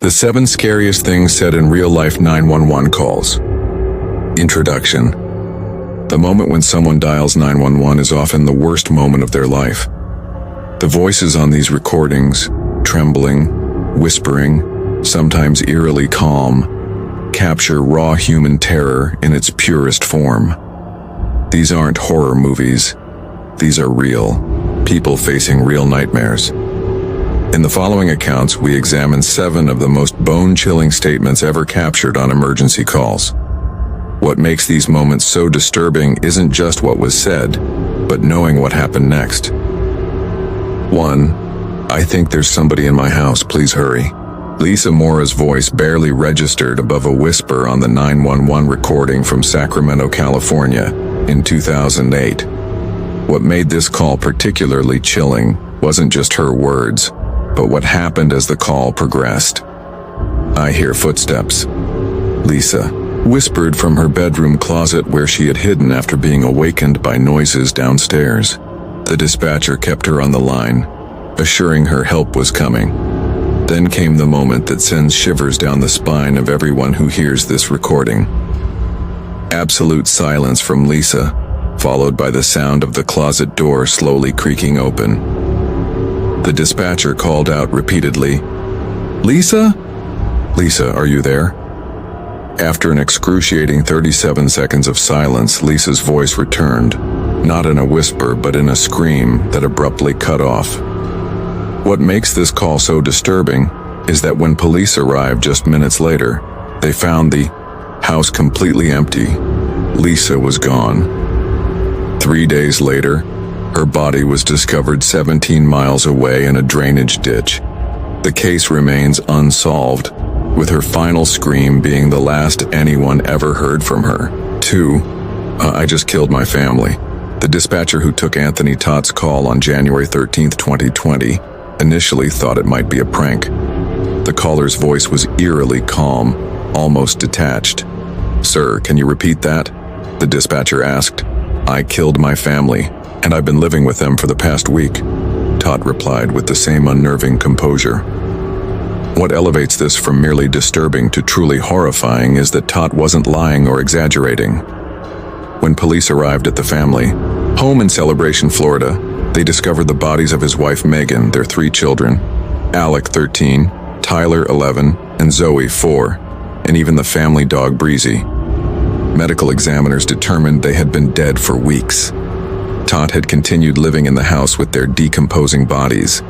The 7 scariest things said in real-life 911 calls. Introduction. The moment when someone dials 911 is often the worst moment of their life. The voices on these recordings, trembling, whispering, sometimes eerily calm, capture raw human terror in its purest form. These aren't horror movies. These are real, people facing real nightmares. In the following accounts, we examine 7 of the most bone-chilling statements ever captured on emergency calls. What makes these moments so disturbing isn't just what was said, but knowing what happened next. 1. I think there's somebody in my house, please hurry. Lisa Mora's voice barely registered above a whisper on the 911 recording from Sacramento, California, in 2008. What made this call particularly chilling wasn't just her words, but what happened as the call progressed. I hear footsteps. Lisa whispered from her bedroom closet where she had hidden after being awakened by noises downstairs. The dispatcher kept her on the line, assuring her help was coming. Then came the moment that sends shivers down the spine of everyone who hears this recording. Absolute silence from Lisa, followed by the sound of the closet door slowly creaking open. The dispatcher called out repeatedly, "Lisa? Lisa, are you there?" After an excruciating 37 seconds of silence, Lisa's voice returned, not in a whisper but in a scream that abruptly cut off. What makes this call so disturbing is that when police arrived just minutes later, they found the house completely empty. Lisa was gone. 3 days later, her body was discovered 17 miles away in a drainage ditch. The case remains unsolved, with her final scream being the last anyone ever heard from her. 2. I just killed my family. The dispatcher who took Anthony Todd's call on January 13, 2020, initially thought it might be a prank. The caller's voice was eerily calm, almost detached. "Sir, can you repeat that?" the dispatcher asked. "I killed my family, and I've been living with them for the past week," Todd replied with the same unnerving composure. What elevates this from merely disturbing to truly horrifying is that Todd wasn't lying or exaggerating. When police arrived at the family home in Celebration, Florida, they discovered the bodies of his wife Megan, their 3 children, Alec 13, Tyler 11, and Zoe 4, and even the family dog Breezy. Medical examiners determined they had been dead for weeks. Todd had continued living in the house with their decomposing bodies.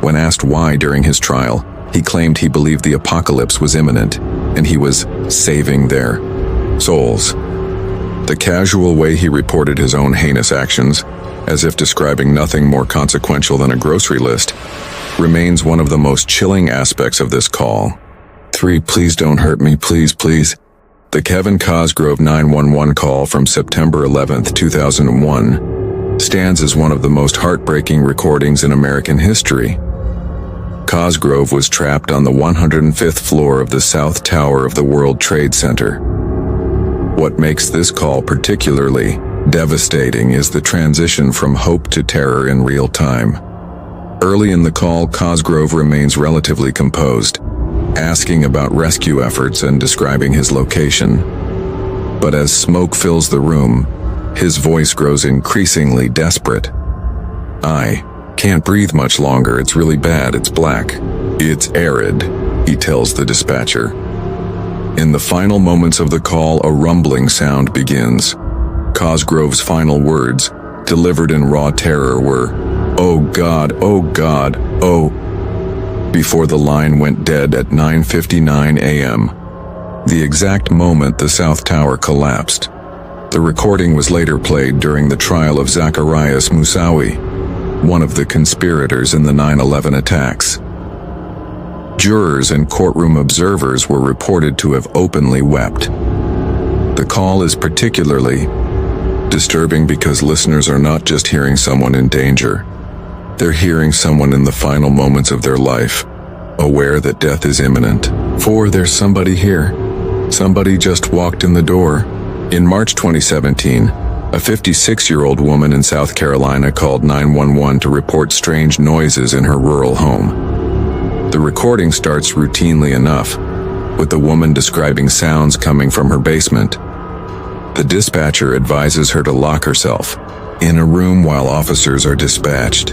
When asked why during his trial, he claimed he believed the apocalypse was imminent, and he was saving their souls. The casual way he reported his own heinous actions, as if describing nothing more consequential than a grocery list, remains one of the most chilling aspects of this call. 3. Please don't hurt me, please, please. The Kevin Cosgrove 911 call from September 11, 2001, stands as one of the most heartbreaking recordings in American history. Cosgrove was trapped on the 105th floor of the South Tower of the World Trade Center. What makes this call particularly devastating is the transition from hope to terror in real time. Early in the call, Cosgrove remains relatively composed, asking about rescue efforts and describing his location. But as smoke fills the room, his voice grows increasingly desperate. "I can't breathe much longer, it's really bad, it's black. It's arid," he tells the dispatcher. In the final moments of the call, a rumbling sound begins. Cosgrove's final words, delivered in raw terror, were, "Oh God, oh God, oh," before the line went dead at 9:59 a.m., the exact moment the South Tower collapsed. The recording was later played during the trial of Zacarias Moussaoui, one of the conspirators in the 9/11 attacks. Jurors and courtroom observers were reported to have openly wept. The call is particularly disturbing because listeners are not just hearing someone in danger. They're hearing someone in the final moments of their life, aware that death is imminent. 4. There's somebody here. Somebody just walked in the door. In March 2017, a 56-year-old woman in South Carolina called 911 to report strange noises in her rural home. The recording starts routinely enough, with the woman describing sounds coming from her basement. The dispatcher advises her to lock herself in a room while officers are dispatched.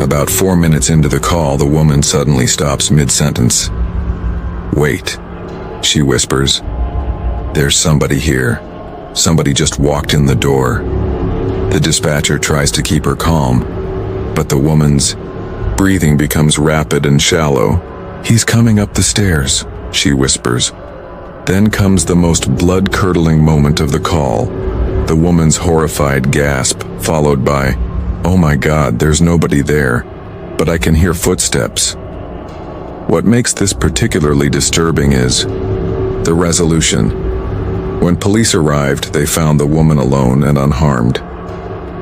About 4 minutes into the call, the woman suddenly stops mid-sentence. "Wait," she whispers. "There's somebody here. Somebody just walked in the door." The dispatcher tries to keep her calm, but the woman's breathing becomes rapid and shallow. "He's coming up the stairs," she whispers. Then comes the most blood-curdling moment of the call, the woman's horrified gasp, followed by, "Oh my God, there's nobody there, but I can hear footsteps." What makes this particularly disturbing is the resolution. When police arrived, they found the woman alone and unharmed.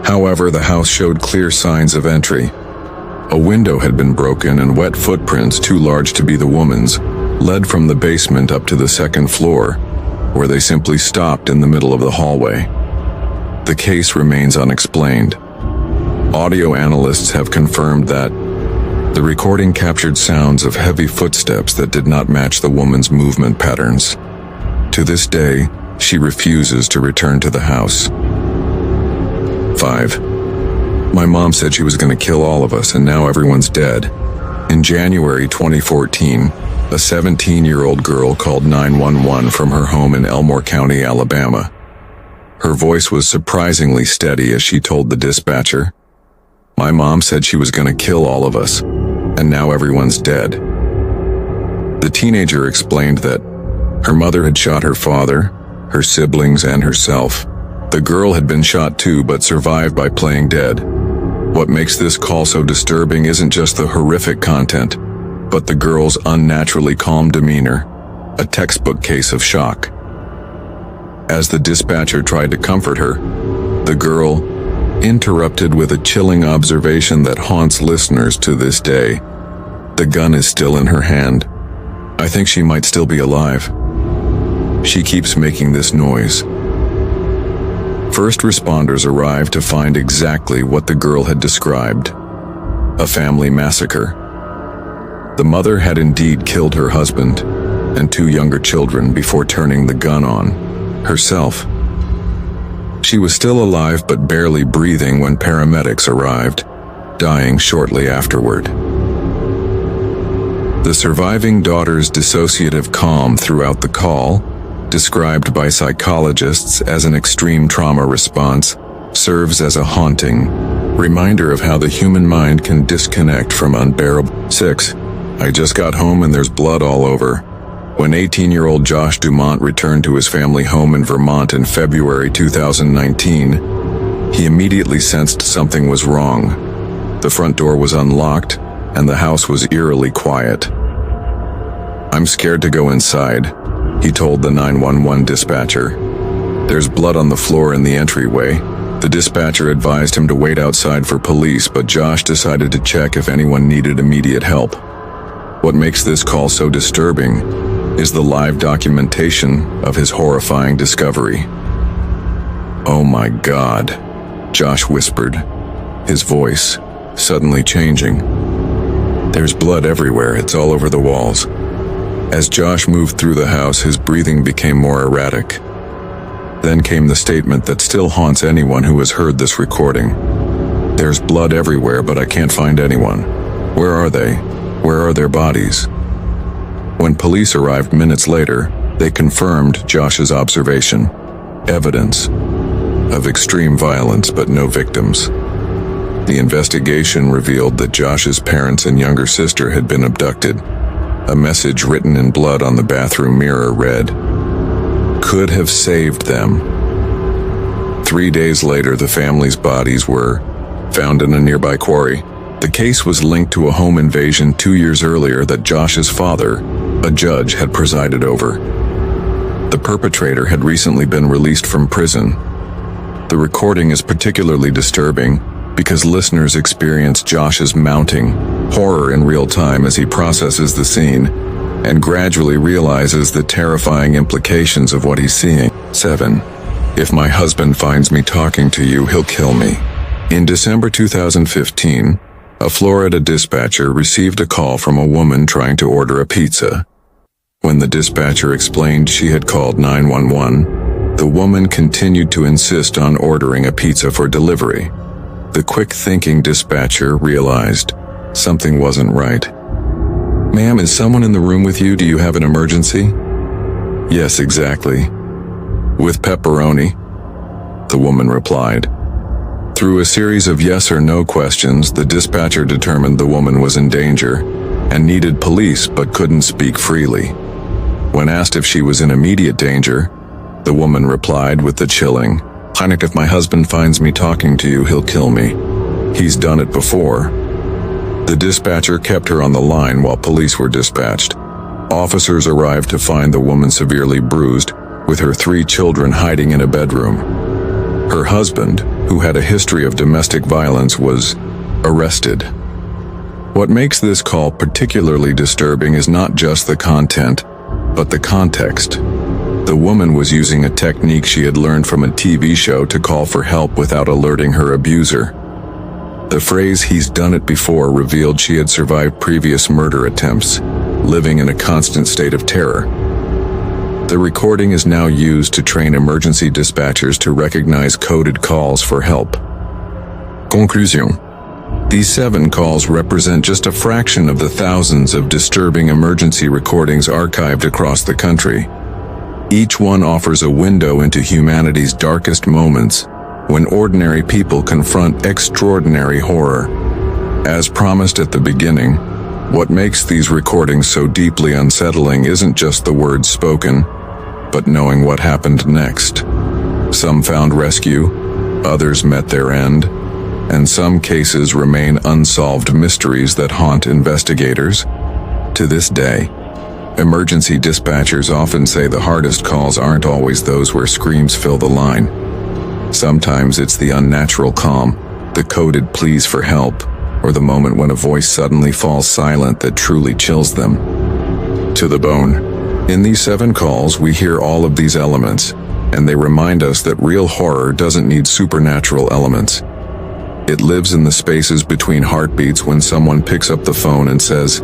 However, the house showed clear signs of entry. A window had been broken and wet footprints, too large to be the woman's, led from the basement up to the second floor, where they simply stopped in the middle of the hallway. The case remains unexplained. Audio analysts have confirmed that the recording captured sounds of heavy footsteps that did not match the woman's movement patterns. To this day, she refuses to return to the house. 5. My mom said she was going to kill all of us, and now everyone's dead. In January 2014, a 17-year-old girl called 911 from her home in Elmore County, Alabama. Her voice was surprisingly steady as she told the dispatcher, "My mom said she was going to kill all of us, and now everyone's dead." The teenager explained that her mother had shot her father, her siblings, and herself. The girl had been shot too, but survived by playing dead. What makes this call so disturbing isn't just the horrific content, but the girl's unnaturally calm demeanor, a textbook case of shock. As the dispatcher tried to comfort her, the girl interrupted with a chilling observation that haunts listeners to this day. "The gun is still in her hand. I think she might still be alive. She keeps making this noise." First responders arrived to find exactly what the girl had described: a family massacre. The mother had indeed killed her husband and 2 younger children before turning the gun on herself. She was still alive but barely breathing when paramedics arrived, dying shortly afterward. The surviving daughter's dissociative calm throughout the call, described by psychologists as an extreme trauma response, serves as a haunting reminder of how the human mind can disconnect from unbearable. 6. I just got home and there's blood all over. When 18-year-old Josh Dumont returned to his family home in Vermont in February 2019, he immediately sensed something was wrong. The front door was unlocked, and the house was eerily quiet. "I'm scared to go inside," he told the 911 dispatcher. "There's blood on the floor in the entryway." The dispatcher advised him to wait outside for police, but Josh decided to check if anyone needed immediate help. What makes this call so disturbing is the live documentation of his horrifying discovery. "Oh my God," Josh whispered, his voice suddenly changing. "There's blood everywhere, it's all over the walls." As Josh moved through the house, his breathing became more erratic. Then came the statement that still haunts anyone who has heard this recording. "There's blood everywhere, but I can't find anyone. Where are they? Where are their bodies?" When police arrived minutes later, they confirmed Josh's observation. Evidence of extreme violence, but no victims. The investigation revealed that Josh's parents and younger sister had been abducted. A message written in blood on the bathroom mirror read, "Could have saved them." 3 days later, the family's bodies were found in a nearby quarry. The case was linked to a home invasion 2 years earlier that Josh's father, a judge, had presided over. The perpetrator had recently been released from prison. The recording is particularly disturbing because listeners experience Josh's mounting horror in real time as he processes the scene and gradually realizes the terrifying implications of what he's seeing. 7. If my husband finds me talking to you, he'll kill me. In December 2015, A Florida dispatcher received a call from a woman trying to order a pizza. When the dispatcher explained she had called 911, the woman continued to insist on ordering a pizza for delivery. The quick-thinking dispatcher realized something wasn't right. "Ma'am, is someone in the room with you? Do you have an emergency?" "Yes, exactly. With pepperoni," the woman replied. Through a series of yes or no questions, the dispatcher determined the woman was in danger and needed police but couldn't speak freely. When asked if she was in immediate danger, the woman replied with the chilling, "Heineck, if my husband finds me talking to you, he'll kill me. He's done it before." The dispatcher kept her on the line while police were dispatched. Officers arrived to find the woman severely bruised, with her 3 children hiding in a bedroom. Her husband, who had a history of domestic violence, was arrested. What makes this call particularly disturbing is not just the content, but the context. The woman was using a technique she had learned from a TV show to call for help without alerting her abuser. The phrase "he's done it before" revealed she had survived previous murder attempts, living in a constant state of terror. The recording is now used to train emergency dispatchers to recognize coded calls for help. Conclusion. These 7 calls represent just a fraction of the thousands of disturbing emergency recordings archived across the country. Each one offers a window into humanity's darkest moments, when ordinary people confront extraordinary horror. As promised at the beginning, what makes these recordings so deeply unsettling isn't just the words spoken, but knowing what happened next. Some found rescue, others met their end, and some cases remain unsolved mysteries that haunt investigators. To this day, emergency dispatchers often say the hardest calls aren't always those where screams fill the line. Sometimes it's the unnatural calm, the coded pleas for help, or the moment when a voice suddenly falls silent that truly chills them to the bone. In these 7 calls, we hear all of these elements, and they remind us that real horror doesn't need supernatural elements. It lives in the spaces between heartbeats when someone picks up the phone and says,